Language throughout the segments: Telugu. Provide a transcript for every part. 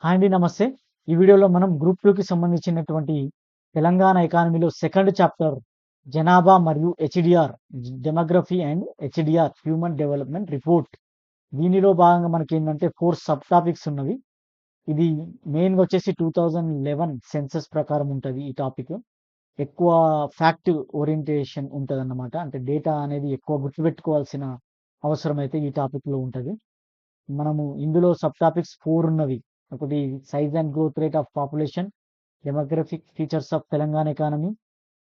హాయ్ అండి. నమస్తే. ఈ వీడియోలో మనం గ్రూప్ 2కి సంబంధించినటువంటి తెలంగాణ ఎకానమీలో సెకండ్ చాప్టర్ జనాభా మరియు HDR demography and HDR human development report. దీనిలో భాగంగా మనకేందంటే 4 సబ్ టాపిక్స్ ఉన్నవి. ఇది మెయిన్‌గా వచ్చేసి 2011 సెన్సస్ ప్రకారం ఉంటది ఈ టాపిక్. ఎక్కువ ఫ్యాక్ట్ ఓరియంటేషన్ ఉంటదన్నమాట. అంటే డేటా అనేది ఎక్కువ గుర్తుపెట్టుకోవాల్సిన అవసరమైతే ఈ టాపిక్‌లో ఉంటది. మనము ఇందులో సబ్ టాపిక్స్ 4 ఉన్నవి. ఒకటి size and growth rate of population, demographic features of Telangana economy,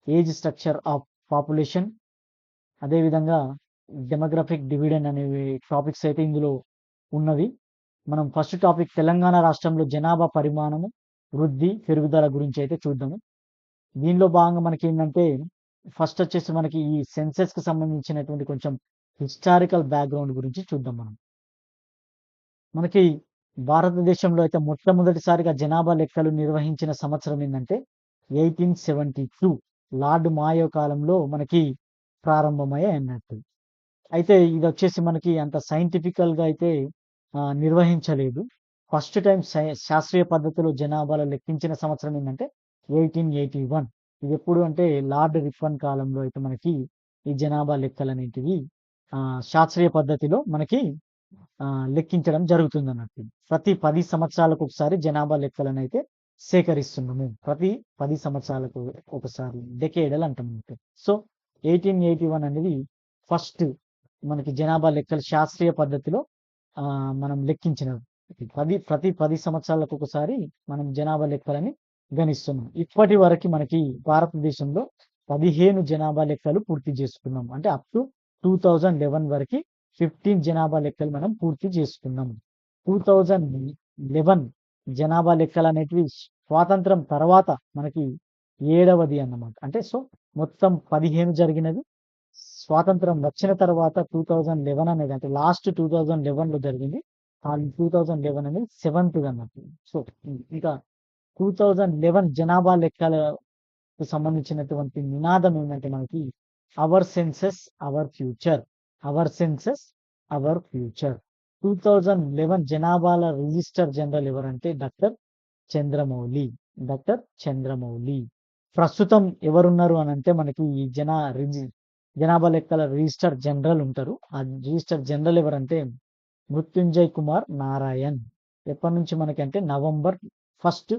age structure of population, అదేవిధంగా డెమోగ్రఫిక్ డివిడెండ్ అనేవి టాపిక్స్ అయితే ఇందులో ఉన్నవి. మనం ఫస్ట్ టాపిక్ తెలంగాణ రాష్ట్రంలో జనాభా పరిమాణము, వృద్ధి, పెరుగుదల గురించి అయితే చూద్దాము. దీనిలో భాగంగా మనకేందంటే ఫస్ట్ వచ్చేసి మనకి ఈ సెన్సస్‌కి సంబంధించినటువంటి కొంచెం హిస్టారికల్ బ్యాక్‌గ్రౌండ్ గురించి చూద్దాం మనం. మనకి భారతదేశంలో అయితే మొట్టమొదటిసారిగా జనాభా లెక్కలు నిర్వహించిన సంవత్సరం ఏందంటే 1872 లార్డ్ మాయో కాలంలో మనకి ప్రారంభమయ్యాయి అన్నట్టు. అయితే ఇదొచ్చేసి మనకి అంత సైంటిఫికల్‌గా అయితే నిర్వహించలేదు. ఫస్ట్ టైమ్ శాస్త్రీయ పద్ధతిలో జనాభాలో లెక్కించిన సంవత్సరం ఏందంటే 1881. ఇదెప్పుడు అంటే లార్డ్ రిప్పన్ కాలంలో అయితే మనకి ఈ జనాభా లెక్కలనేటివి శాస్త్రీయ పద్ధతిలో మనకి లెక్కించడం జరుగుతుందన్నట్టు. ప్రతి 10 సంవత్సరాలకు ఒకసారి జనాభా లెక్కలనైతే సేకరిస్తున్నాము. ప్రతి 10 సంవత్సరాలకు ఒకసారి డెకేడల్ అంటామన్నట్టు. సో, 1881 అనేది ఫస్ట్ మనకి జనాభా లెక్కలు శాస్త్రీయ పద్ధతిలో మనం లెక్కించినవి. ప్రతి 10 సంవత్సరాలకు ఒకసారి మనం జనాభా లెక్కలని గణిస్తున్నాం. ఇప్పటి వరకి మనకి భారతదేశంలో 15 జనాభా లెక్కలు పూర్తి చేసుకున్నాం. అంటే అప్ టు 2011 వరకి 15 జనాభా లెక్కలు మనం పూర్తి చేసుకున్నాం. 2011 జనాభా లెక్కలనేటివి స్వాతంత్రం తర్వాత మనకి 7వది అన్నమాట. అంటే మొత్తం 15 జరిగినది. స్వాతంత్రం వచ్చిన తర్వాత 2011 అనేది అంటే లాస్ట్ 2011లో జరిగింది. ఆ 2011 అనేది 7థ్ అన్నట్టు. సో, ఇంకా 2011 జనాభా లెక్కలకు సంబంధించినటువంటి నినాదం ఏందంటే మనకి our census our future. Our census our future. 2011 జనాభాల రిజిస్టర్ జనరల్ ఎవరంటే డాక్టర్ చంద్రమౌళి. డాక్టర్ చంద్రమౌళి. ప్రస్తుతం ఎవరున్నారు అనంటే మనకి ఈ జనాభా లెక్కల రిజిస్టర్ జనరల్ ఉంటారు. ఆ రిజిస్టర్ జనరల్ ఎవరంటే మృత్యుంజయ్ కుమార్ నారాయణ్. ఎప్పటి నుంచి మనకంటే నవంబర్ 1,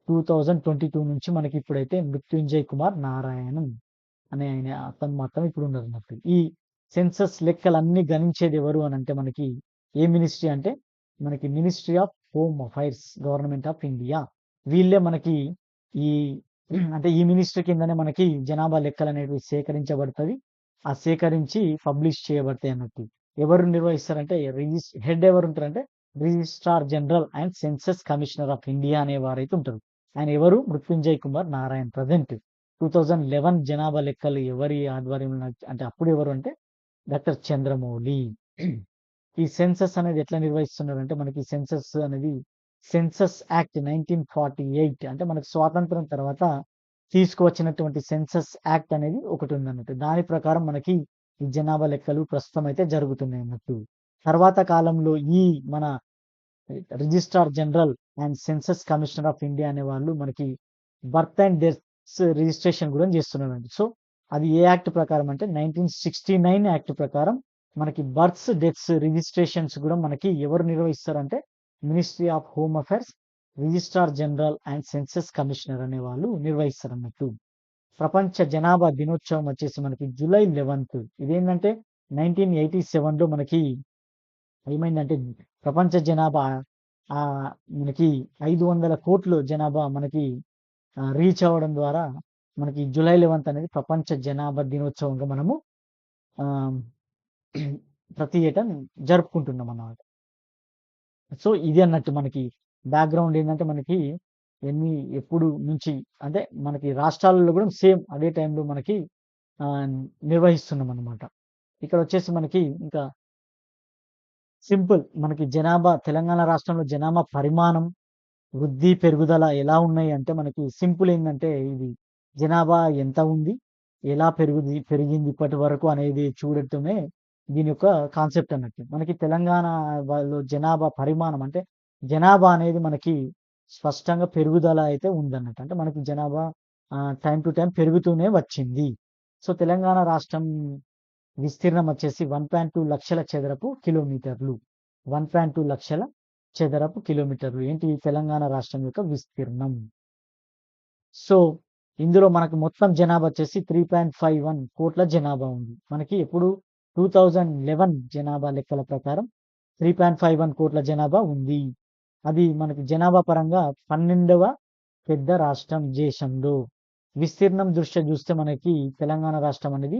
2022 నుంచి మనకి ఇప్పుడైతే మృత్యుంజయ్ కుమార్ నారాయణన్ అనే అతను మాత్రం ఇప్పుడు ఉన్నారన్నట్టు. ఈ సెన్సస్ లెక్కలన్నీ గణించేది ఎవరు అనంటే మనకి ఏ మినిస్ట్రీ అంటే మనకి ministry of home affairs, government of India. వీళ్ళే మనకి ఈ అంటే ఈ మినిస్ట్రీ కిందనే మనకి జనాభా లెక్కలనేటివి సేకరించబడతది. ఆ సేకరించి పబ్లిష్ చేయబడతాయి అన్నట్టు. ఎవరు నిర్వహిస్తారంటే హెడ్ ఎవరుంటారంటే registrar general and census commissioner of India అనే వారైతే ఉంటారు. ఆయన ఎవరు? మృత్యుంజయ్ కుమార్ నారాయణ్. ప్రెజెంట్ 2011 జనాభా లెక్కలు ఎవరి ఆధ్వర్యంలో అంటే అప్పుడు ఎవరు అంటే డాక్టర్ చంద్రమౌళి. ఈ సెన్సస్ అనేది ఎట్లా నిర్వహిస్తున్నారంటే మనకి సెన్సస్ అనేది సెన్సస్ యాక్ట్ 1948 అంటే మనకు స్వాతంత్రం తర్వాత తీసుకువచ్చినటువంటి సెన్సస్ యాక్ట్ అనేది ఒకటి ఉందన్నట్టు. దాని ప్రకారం మనకి ఈ జనాభా లెక్కలు ప్రస్తుతం అయితే జరుగుతున్నాయి అన్నట్టు. తర్వాత కాలంలో ఈ మన registrar general and census commissioner of India అనే వాళ్ళు మనకి బర్త్ అండ్ డెత్స్ రిజిస్ట్రేషన్ కూడా చేస్తున్నారండి. సో, అది ఏ యాక్ట్ ప్రకారం అంటే 1969 యాక్ట్ ప్రకారం మనకి బర్త్స్, డెత్స్ రిజిస్ట్రేషన్స్ కూడా మనకి ఎవరు నిర్వహిస్తారంటే ministry of home affairs, registrar general and census commissioner అనే వాళ్ళు నిర్వహిస్తారన్నట్టు. ప్రపంచ జనాభా దినోత్సవం వచ్చేసి మనకి జూలై 11. ఇదేంటంటే 1987లో మనకి ఏమైందంటే ప్రపంచ జనాభా మనకి 500 కోట్లు జనాభా మనకి రీచ్ అవ్వడం ద్వారా మనకి జూలై 11 అనేది ప్రపంచ జనాభా దినోత్సవంగా మనము ఆహ్, ప్రతి ఏటా జరుపుకుంటున్నాం అన్నమాట. సో, ఇది అన్నట్టు మనకి బ్యాక్‌గ్రౌండ్ ఏందంటే మనకి ఎప్పుడు నుంచి అంటే మనకి రాష్ట్రాలలో కూడా సేమ్ అదే టైంలో మనకి ఆహ్, నిర్వహిస్తున్నామన్నమాట. ఇక్కడొచ్చేసి మనకి ఇంకా సింపుల్ మనకి తెలంగాణ రాష్ట్రంలో జనాభా పరిమాణం, వృద్ధి, పెరుగుదల ఎలా ఉన్నాయి అంటే మనకి సింపుల్ ఏందంటే ఇది జనాభా ఎంత ఉంది? ఎలా పెరిగింది ఇప్పటి వరకు అనేది చూడటమే దీని యొక్క కాన్సెప్ట్ అన్నట్టు. మనకి తెలంగాణ జనాభా పరిమాణం అంటే జనాభా అనేది మనకి స్పష్టంగా పెరుగుదల అయితే ఉందన్నట్టు. అంటే మనకి జనాభా టైమ్ టు టైమ్ పెరుగుతూనే వచ్చింది. సో, తెలంగాణ రాష్ట్రం విస్తీర్ణం వచ్చేసి 1.2 లక్షల చదరపు కిలోమీటర్లు. 1.2 లక్షల చదరపు కిలోమీటర్లు. ఏంటి తెలంగాణ రాష్ట్రం యొక్క విస్తీర్ణం. సో, ఇందులో మనకు మొత్తం జనాభా వచ్చేసి 3.51 కోట్ల జనాభా ఉంది. మనకి ఎప్పుడు 2011 జనాభా లెక్కల ప్రకారం 3.51 కోట్ల జనాభా ఉంది. అది మనకి జనాభా పరంగా 12వ పెద్ద రాష్ట్రం దేశంలో. విస్తీర్ణం దృష్ట్యా చూస్తే మనకి తెలంగాణ రాష్ట్రం అనేది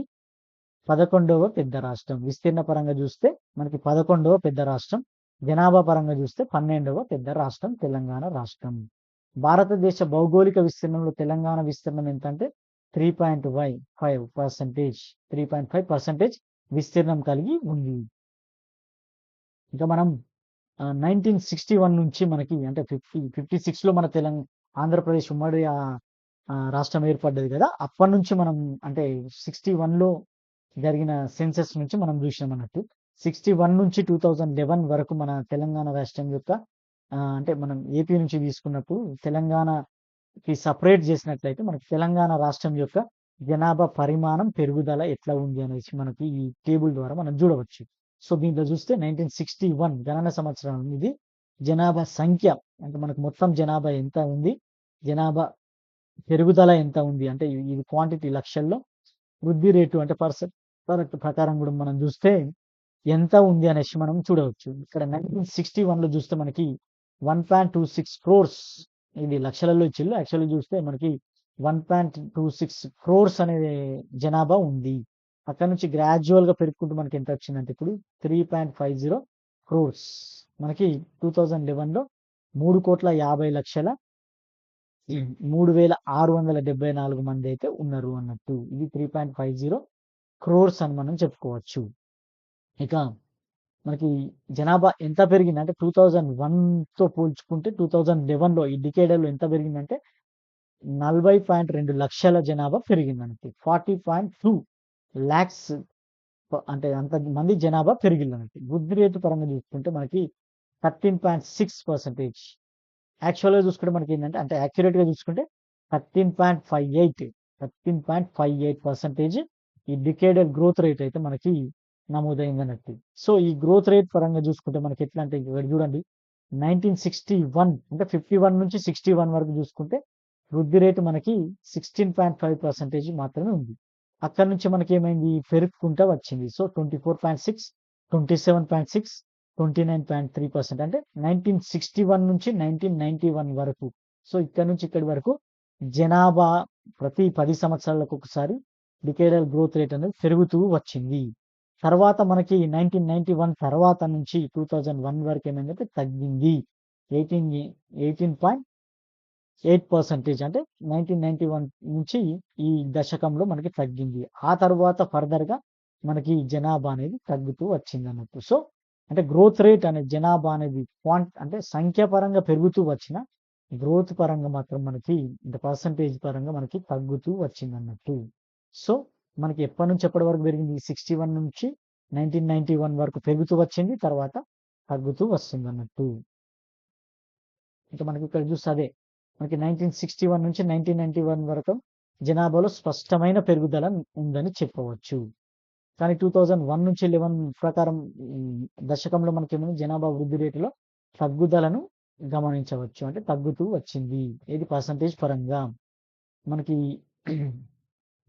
11వ పెద్ద రాష్ట్రం. విస్తీర్ణ పరంగా చూస్తే మనకి 11వ పెద్ద రాష్ట్రం. జనాభా పరంగా చూస్తే 12వ పెద్ద రాష్ట్రం తెలంగాణ రాష్ట్రం. భారతదేశ భౌగోళిక విస్తీర్ణంలో తెలంగాణ విస్తీర్ణం ఎంతంటే 3.5%. 3.5% విస్తీర్ణం కలిగి ఉంది. ఇంకా మనం 1961 నుంచి మనకి అంటే 56లో మన ఆంధ్రప్రదేశ్ ఉమ్మడి రాష్ట్రం ఏర్పడ్డది కదా! అప్పటినుంచి మనం అంటే 61లో జరిగిన సెన్సస్ నుంచి మనం చూసినాం అన్నట్టు. 61 నుంచి 2011 వరకు మన తెలంగాణ రాష్ట్రం యొక్క అంటే మనం ఏపీ నుంచి తీసుకున్నప్పుడు తెలంగాణకి సెపరేట్ చేసినట్లయితే మనకి తెలంగాణ రాష్ట్రం యొక్క జనాభా పరిమాణం పెరుగుదల ఎట్లా ఉంది అనేసి మనకి ఈ టేబుల్ ద్వారా మనం చూడవచ్చు. సో, దీంట్లో చూస్తే 1961 గణన సంవత్సరం ఇది. జనాభా సంఖ్య అంటే మనకు మొత్తం జనాభా ఎంత ఉంది? జనాభా పెరుగుదల ఎంత ఉంది? అంటే ఇది క్వాంటిటీ లక్షల్లో. వృద్ధి రేటు అంటే ప్రకారం కూడా మనం చూస్తే ఎంత ఉంది అనేసి మనం చూడవచ్చు. ఇక్కడ 1961లో చూస్తే మనకి 1.26 క్రోర్స్ ఇది లక్షలలో ఇచ్చిళ్ళు. యాక్చువల్లీ చూస్తే మనకి 1.26 క్రోర్స్ అనే జనాభా ఉంది. అక్కడి నుంచి గ్రాడ్యువల్‌గా పెరుగుకుంటూ మనకి ఎంత వచ్చిందంటే ఇప్పుడు 3.50 క్రోర్స్. మనకి 2011లో 3,50,00,000 3,674 మంది అయితే ఉన్నారు అన్నట్టు. ఇది 3.50 క్రోర్స్ అని మనం చెప్పుకోవచ్చు. ఇక మనకి జనాభా ఎంత పెరిగిందంటే 2001తో పోల్చుకుంటే 2011లో ఈ డికేడ్‌లో ఎంత పెరిగిందంటే 40.2 లక్షల జనాభా పెరిగిందన్నట్టు. 40.2 లాక్స్ అంటే అంత మంది జనాభా పెరిగిల్లన్నట్టు. వృద్ధి రేటు పరంగా చూసుకుంటే మనకి 13.6%. యాక్చువల్‌గా చూసుకుంటే మనకేందంటే అంటే యాక్యురేట్‌గా చూసుకుంటే 13.58 13.58% ఈ డికేడల్ గ్రోత్ రేట్ అయితే మనకి నమోదైందన్నట్టు. సో, ఈ గ్రోత్ రేట్ పరంగా చూసుకుంటే మనకి ఎట్లా అంటే ఇక్కడ చూడండి 1961 అంటే 51 నుంచి 61 వరకు చూసుకుంటే వృద్ధి రేటు మనకి 16.5% మాత్రమే ఉంది. అక్కడి నుంచి మనకేమైంది పెరుగుకుంటా వచ్చింది. సో, 24.6, 27.6, 29.3% అంటే 1961 నుంచి 1991 వరకు. సో, ఇక్కడి నుంచి ఇక్కడి వరకు జనాభా ప్రతి 10 సంవత్సరాలకు ఒకసారి డికేడల్ గ్రోత్ రేట్ అనేది పెరుగుతూ వచ్చింది. తర్వాత మనకి 1991 తర్వాత నుంచి 2001 వరకు ఏమైందంటే తగ్గింది. 18.8% అంటే 1991 నుంచి ఈ దశకంలో మనకి తగ్గింది. ఆ తర్వాత ఫర్దర్‌గా మనకి జనాభా అనేది తగ్గుతూ వచ్చిందన్నట్టు. సో, అంటే గ్రోత్ రేట్ అనేది జనాభా అనేది అంటే సంఖ్యాపరంగా పెరుగుతూ వచ్చిన గ్రోత్ పరంగా మాత్రం మనకి అంటే పర్సెంటేజ్ పరంగా మనకి తగ్గుతూ వచ్చిందన్నట్టు. సో, మనకి ఎప్పటి నుంచి ఎప్పటి వరకు పెరిగింది? 61 నుంచి 1991 వరకు పెరుగుతూ వచ్చింది. తర్వాత తగ్గుతూ వస్తుందన్నట్టు. ఇక మనకి ఇక్కడ చూస్తే అదే. మనకి 1961 నుంచి 1991 వరకు జనాభాలో స్పష్టమైన పెరుగుదల ఉందని చెప్పవచ్చు. కానీ 2001 నుంచి 11 ప్రకారం దశకంలో మనకేమైంది జనాభా వృద్ధి రేటులో తగ్గుదలను గమనించవచ్చు. అంటే తగ్గుతూ వచ్చింది. ఏది పర్సెంటేజ్ పరంగా. మనకి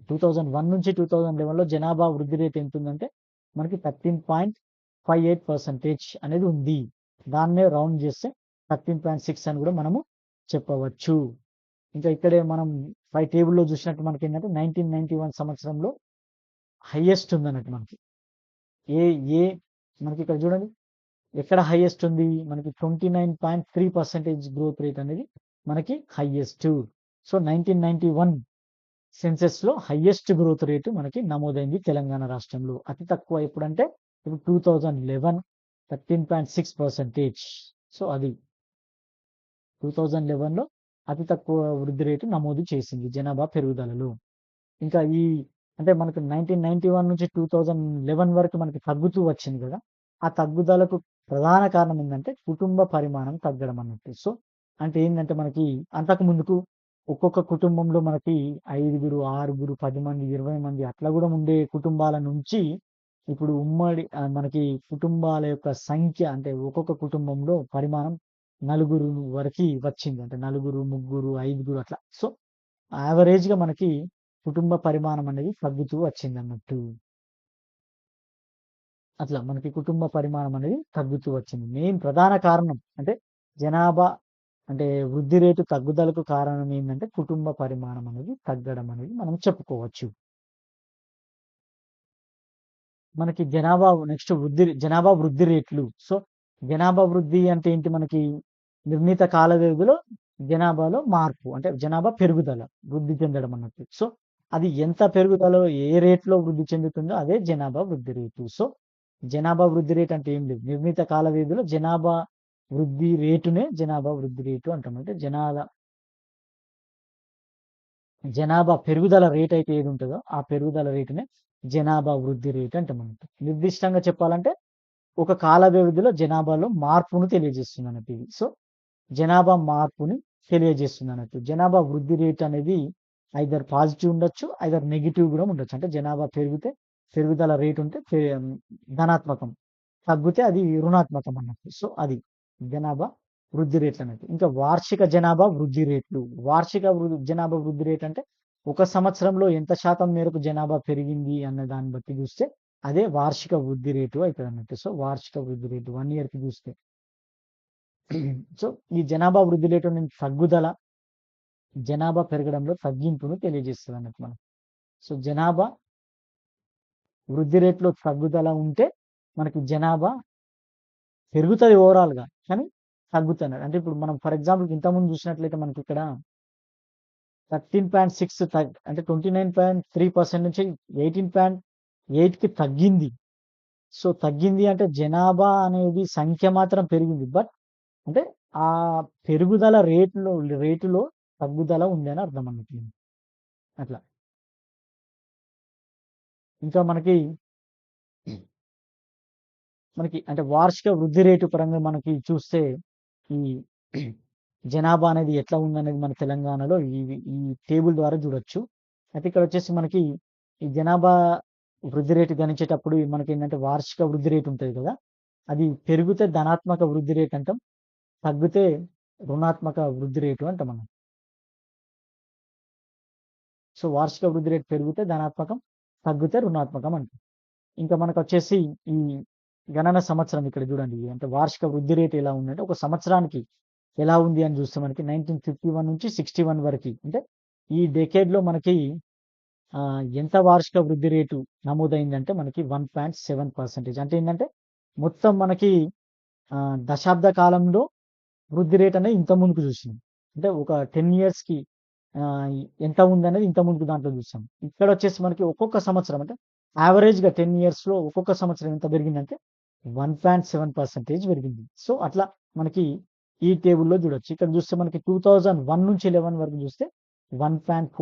2001 నుంచి 2011లో జనాభా వృద్ధి రేట్ ఎంతుందంటే మనకి 13.58% అనేది ఉంది. దాన్నే రౌండ్ చేస్తే 13.6 అని కూడా మనము చెప్పవచ్చు. ఇంకా ఇక్కడే మనం పై టేబుల్‌లో చూసినట్టు మనకేంటంటే 1991 సంవత్సరంలో హైయెస్ట్ ఉందన్నట్టు మనకి. ఏ ఏ మనకి ఇక్కడ చూడండి. ఎక్కడ హైయెస్ట్ ఉంది? మనకి 29.3% గ్రోత్ రేట్ అనేది మనకి హైయెస్ట్. సో, 1991 సెన్సెస్‌లో హైయెస్ట్ గ్రోత్ రేట్ మనకి నమోదైంది తెలంగాణ రాష్ట్రంలో. అతి తక్కువ ఎప్పుడంటే ఇప్పుడు 2011 13.6%. సో, అది 2011లో అతి తక్కువ వృద్ధి రేటు నమోదు చేసింది జనాభా పెరుగుదలలో. ఇంకా అంటే మనకు 1991 నుంచి 2011 వరకు మనకి తగ్గుతూ వచ్చింది కదా! ఆ తగ్గుదలకు ప్రధాన కారణం ఏందంటే కుటుంబ పరిమాణం తగ్గడం అన్నట్టు. సో, అంటే ఏందంటే మనకి అంతకు ముందుకు ఒక్కొక్క కుటుంబంలో మనకి 5, 6, 10 మంది, 20 మంది అట్లా గూడా ఉండే కుటుంబాల నుంచి ఇప్పుడు ఉమ్మడి మనకి కుటుంబాల యొక్క సంఖ్య అంటే ఒక్కొక్క కుటుంబంలో పరిమాణం నలుగురు వరకి వచ్చింది. అంటే నలుగురు, ముగ్గురు, ఐదుగురు అట్లా. సో, యావరేజ్‌గా మనకి కుటుంబ పరిమాణం అనేది తగ్గుతూ వచ్చిందన్నట్టు. అట్లా మనకి కుటుంబ పరిమాణం అనేది తగ్గుతూ వచ్చింది. మెయిన్ ప్రధాన కారణం అంటే జనాభా అంటే వృద్ధి రేటు తగ్గుదలకు కారణం ఏందంటే కుటుంబ పరిమాణం అనేది తగ్గడం అనేది మనం చెప్పుకోవచ్చు. మనకి జనాభా వృద్ధి రేట్లు. సో, జనాభా వృద్ధి అంటే ఏంటి మనకి నిర్ణీత కాల వ్యవధిలో జనాభాలో మార్పు. అంటే జనాభా పెరుగుదల, వృద్ధి చెందడం అన్నట్టు. సో, అది ఎంత పెరుగుదలలో ఏ రేట్‌లో వృద్ధి చెందుతుందో అదే జనాభా వృద్ధి రేటు. సో, జనాభా వృద్ధి రేట్ అంటే ఏం లేదు. నిర్ణీత కాల వ్యవధిలో జనాభా వృద్ధి రేటునే జనాభా వృద్ధి రేటు అంటాం. అంటే జనాభా పెరుగుదల రేట్ అయితే ఏది ఉంటదో ఆ పెరుగుదల రేటునే జనాభా వృద్ధి రేట్ అంటామన్నట్టు. నిర్దిష్టంగా చెప్పాలంటే ఒక కాల వ్యవధిలో జనాభాలో మార్పును తెలియజేస్తుందన్నట్టు ఇది. సో, జనాభా మార్పుని తెలియజేస్తుందన్నట్టు. జనాభా వృద్ధి రేట్ అనేది ఐదర్ పాజిటివ్ ఉండొచ్చు, ఐదర్ నెగెటివ్ గూడా ఉండొచ్చు. అంటే జనాభా పెరిగితే పెరుగుదల రేట్ ఉంటే ధనాత్మకం. తగ్గితే అది రుణాత్మకం అన్నట్టు. సో, అది జనాభా వృద్ధి రేట్లన్నట్టు. ఇంకా వార్షిక జనాభా వృద్ధి రేట్లు. జనాభా వృద్ధి రేట్ అంటే ఒక సంవత్సరంలో ఎంత శాతం మేరకు జనాభా పెరిగింది అన్న దాన్ని బట్టి చూస్తే అదే వార్షిక వృద్ధి రేటు అయితదన్నట్టు. సో, వార్షిక వృద్ధి రేటు 1 ఇయర్‌కి చూస్తే. సో, ఈ జనాభా వృద్ధి రేటు అనేది జనాభా పెరగడంలో తగ్గింపును తెలియజేస్తదన్నట్టు మనకు. సో, జనాభా వృద్ధి రేట్‌లో తగ్గుదల ఉంటే మనకి జనాభా పెరుగుతది ఓవరాల్‌గా. కానీ తగ్గుతన్నది. అంటే ఇప్పుడు మనం ఫర్ ఎగ్జాంపుల్‌కి ఇంతకుముందు చూసినట్లయితే మనకిక్కడ 13.6 అంటే 29.3% నుంచి 18.8కి తగ్గింది. సో, తగ్గింది అంటే జనాభా అనేది సంఖ్య మాత్రం పెరిగింది. అంటే ఆ పెరుగుదల రేటులో తగ్గుదల ఉందని అర్థం అన్నట్టు. అట్లా. ఇంకా మనకి అంటే వార్షిక వృద్ధి రేటు పరంగా మనకి చూస్తే ఈ జనాభా అనేది ఎట్లా ఉందనేది మన తెలంగాణలో ఈ టేబుల్ ద్వారా చూడొచ్చు. అయితే ఇక్కడొచ్చేసి మనకి ఈ జనాభా వృద్ధి రేటు గణించేటప్పుడు మనకేందంటే వార్షిక వృద్ధి రేటు ఉంటది కదా! అది పెరిగితే ధనాత్మక వృద్ధి రేట్ అంటాం. తగ్గితే రుణాత్మక వృద్ధి రేటు అంటాం మనం. సో, వార్షిక వృద్ధి రేటు పెరిగితే ధనాత్మకం, తగ్గితే రుణాత్మకం అంటాం. ఇంకా మనకొచ్చేసి ఈ గణన సంవత్సరం ఇక్కడ చూడండి. అంటే వార్షిక వృద్ధి రేట్ ఎలా ఉందంటే ఒక సంవత్సరానికి ఎలా ఉంది అని చూస్తే మనకి 1951 నుంచి 61 వరకి అంటే ఈ డెకేడ్‌లో మనకి ఎంత వార్షిక వృద్ధి రేటు నమోదైందంటే మనకి 1.7% అంటే ఏందంటే మొత్తం మనకి దశాబ్ద కాలంలో వృద్ధి రేట్ అనేది ఇంత ముందుకు చూసినాం. అంటే ఒక 10 ఇయర్స్‌కి ఆహ్, ఎంత ఉందనేది ఇంత ముందుకు దాంట్లో చూసాం. ఇక్కడొచ్చేసి మనకి ఒక్కొక్క సంవత్సరం అంటే యావరేజ్‌గా 10 ఇయర్స్‌లో ఒక్కొక్క సంవత్సరం ఎంత పెరిగిందంటే 1.7% పెరిగింది. సో, అట్లా మనకి ఈ టేబుల్‌లో చూడొచ్చు. ఇక్కడ చూస్తే మనకి 2001 నుంచి 11 వరకు చూస్తే 1.4%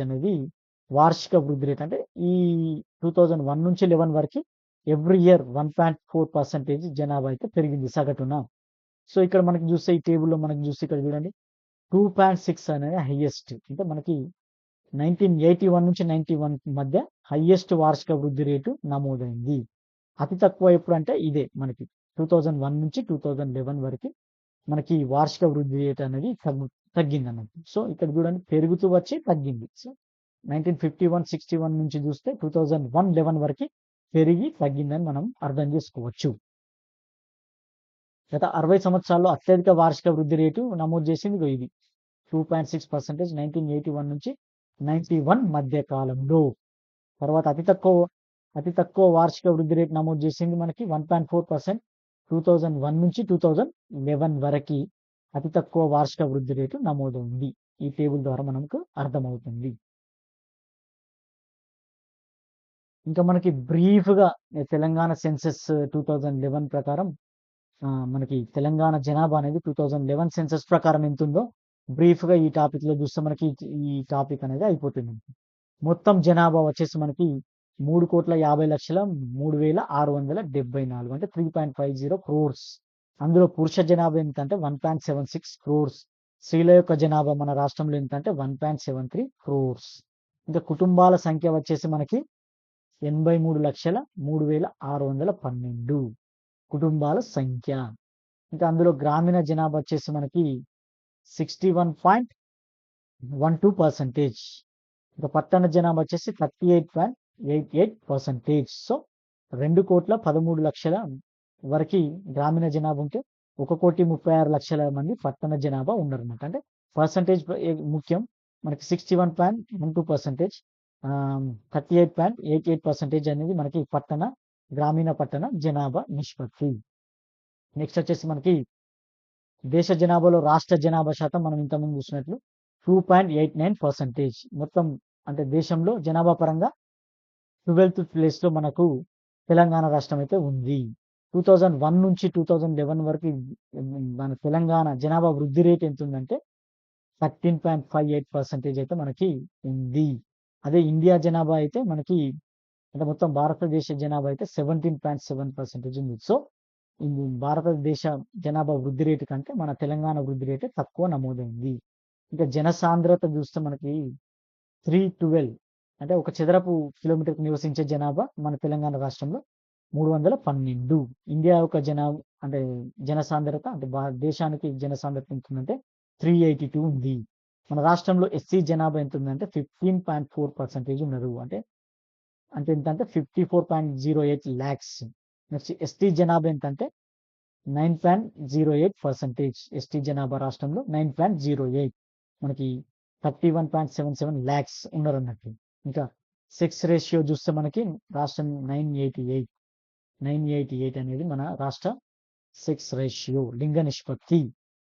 అనేది వార్షిక వృద్ధి రేట్. అంటే ఈ 2001 నుంచి 11 వరకి ఎవ్రీ ఇయర్ 1.4% జనాభా అయితే పెరిగింది సగటున. సో, ఇక్కడ మనకి చూస్తే ఈ టేబుల్‌లో మనకి చూస్తే ఇక్కడ చూడండి 2.6 అనేది హైయెస్ట్. అంటే మనకి 1981 నుంచి 91 మధ్య హైయెస్ట్ వార్షిక వృద్ధి రేటు నమోదైంది. అతి తక్కువ ఎప్పుడంటే ఇదే మనకి 2001 నుంచి 2011 వరకి మనకి వార్షిక వృద్ధి రేట్ అనేది తగ్గిందన్నట్టు. సో, ఇక్కడ చూడండి పెరుగుతూ వచ్చి తగ్గింది. సో, 1951, 61 నుంచి చూస్తే 2001, 11 వరకి పెరిగి తగ్గిందని మనం అర్థం చేసుకోవచ్చు. గత 60 సంవత్సరాల్లో అత్యధిక వార్షిక వృద్ధి రేటు నమోదు చేసింది ఇగో ఇది. 2.6% 1981 నుంచి 91 మధ్య కాలంలో. తర్వాత అతి తక్కువ వార్షిక వృద్ధి రేటు నమోదు చేసింది మనకి 1.4% 2001 నుంచి 2011 వరకి అతి తక్కువ వార్షిక వృద్ధి రేటు నమోదైంది. ఈ టేబుల్ ద్వారా మనకు అర్థమవుతుంది. ఇంకా మనకి బ్రీఫ్‌గా తెలంగాణ సెన్సస్ 2011 ప్రకారం మనకి తెలంగాణ జనాభా అనేది 2011 సెన్సస్ ప్రకారం ఎంతుందో బ్రీఫ్‌గా ఈ టాపిక్‌లో చూస్తే మనకి ఈ టాపిక్ అనేది అయిపోతుంది. మొత్తం జనాభా వచ్చేసి మనకి 3,50,03,674 అంటే 3.50 క్రోర్స్. అందులో పురుష జనాభా ఎంతంటే 1.76 క్రోర్స్. స్త్రీల యొక్క జనాభా మన రాష్ట్రంలో ఎంతంటే 1.73 క్రోర్స్. ఇంకా కుటుంబాల సంఖ్య వచ్చేసి మనకి 83,03,612 కుటుంబాల సంఖ్య. ఇంకా అందులో గ్రామీణ జనాభా వచ్చేసి మనకి 61.12%. ఇంకా పట్టణ జనాభా వచ్చేసి 38.88%. సో 2,13,00,000 వరకు గ్రామీణ జనాభా ఉంటే 1,36,00,000 మంది పట్టణ జనాభా ఉన్నారన్నమాట. అంటే పర్సంటేజ్ ముఖ్యం. మనకి 61.12%, 38.88% అనేది మనకి గ్రామీణ పట్టణ జనాభా నిష్పత్తి. నెక్స్ట్ వచ్చేసి మనకి దేశ జనాభాలో రాష్ట్ర జనాభా శాతం మనం ఇంతకుముందు చూసినట్లు 2.89%. మొత్తం అంటే దేశంలో జనాభా పరంగా 12th ప్లేస్ లో మనకు తెలంగాణ రాష్ట్రం అయితే ఉంది. 2001 నుంచి 2011 వరకు మన తెలంగాణ జనాభా వృద్ధి రేట్ ఎంత ఉందంటే 13.58% అయితే మనకి ఉంది. అదే ఇండియా జనాభా అయితే మనకి అంటే మొత్తం భారతదేశ జనాభా అయితే 17.7% ఉంది. సో భారతదేశ జనాభా వృద్ధి రేటు కంటే మన తెలంగాణ వృద్ధి రేటు తక్కువ నమోదైంది. ఇంకా జనసాంద్రత చూస్తే మనకి 312 అంటే ఒక చదరపు కిలోమీటర్కి నివసించే జనాభా మన తెలంగాణ రాష్ట్రంలో 312. ఇండియా యొక్క అంటే జనసాంద్రత అంటే దేశానికి జనసాంద్రత ఎంత ఉందంటే 382 ఉంది. మన రాష్ట్రంలో ఎస్సీ జనాభా ఎంత ఉందంటే 15.4% ఉన్నారు. అంటే ఎంతంటే 54.08 lakhs. నెక్స్ట్ ఎస్టీ జనాభా ఎంతంటే 9.08%. ఎస్టీ జనాభా రాష్ట్రంలో 9.08 మనకి 31.77 lakhs ఉన్నారు అన్నట్టు. ఇంకా సెక్స్ రేషియో చూస్తే మనకి రాష్ట్రం 988 అనేది మన రాష్ట్ర సెక్స్ రేషియో లింగ నిష్పత్తి.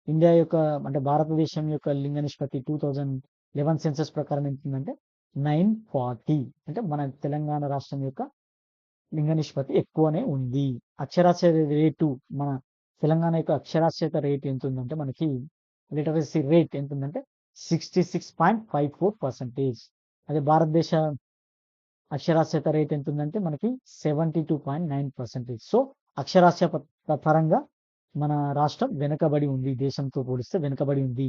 ఇండియా యొక్క అంటే భారతదేశం యొక్క లింగ నిష్పత్తి 2011 సెన్సస్ ప్రకారం ఎంతుందంటే 940. అంటే మన తెలంగాణ రాష్ట్రం యొక్క లింగ నిష్పత్తి ఎక్కువనే ఉంది. అక్షరాస్యత రేటు మన తెలంగాణ యొక్క అక్షరాస్యత రేట్ ఎంత ఉందంటే మనకి లిటరసీ రేట్ ఎంత ఉందంటే 66.54%. అదే భారతదేశ అక్షరాస్యత రేట్ ఎంత ఉందంటే మనకి 72.9%. సో అక్షరాస్యత పరంగా మన రాష్ట్రం వెనుకబడి ఉంది. దేశంతో పోలిస్తే వెనుకబడి ఉంది.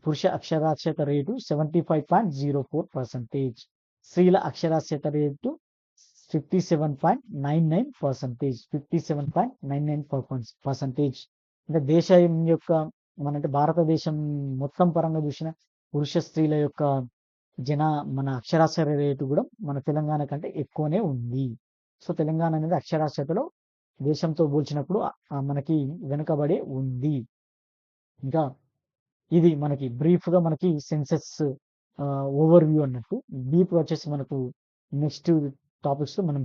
పురుష అక్షరాస్యత రేటు 75.04%. స్త్రీల అక్షరాస్యత రేటు 57.99%. 57.99%. అంటే దేశం యొక్క అంటే భారతదేశం మొత్తం పరంగా చూసిన పురుష స్త్రీల యొక్క మన అక్షరాస్యత రేటు కూడా మన తెలంగాణ కంటే ఎక్కువనే ఉంది. సో తెలంగాణ అనేది అక్షరాస్యతలో దేశంతో పోల్చినప్పుడు మనకి వెనుకబడే ఉంది. ఇంకా ఇది మనకి బ్రీఫ్ గా మనకి సెన్సస్ ఓవర్ వ్యూ అన్నట్టు. డీప్ వచ్చేసి మనకు నెక్స్ట్ టాపిక్స్ లో మనం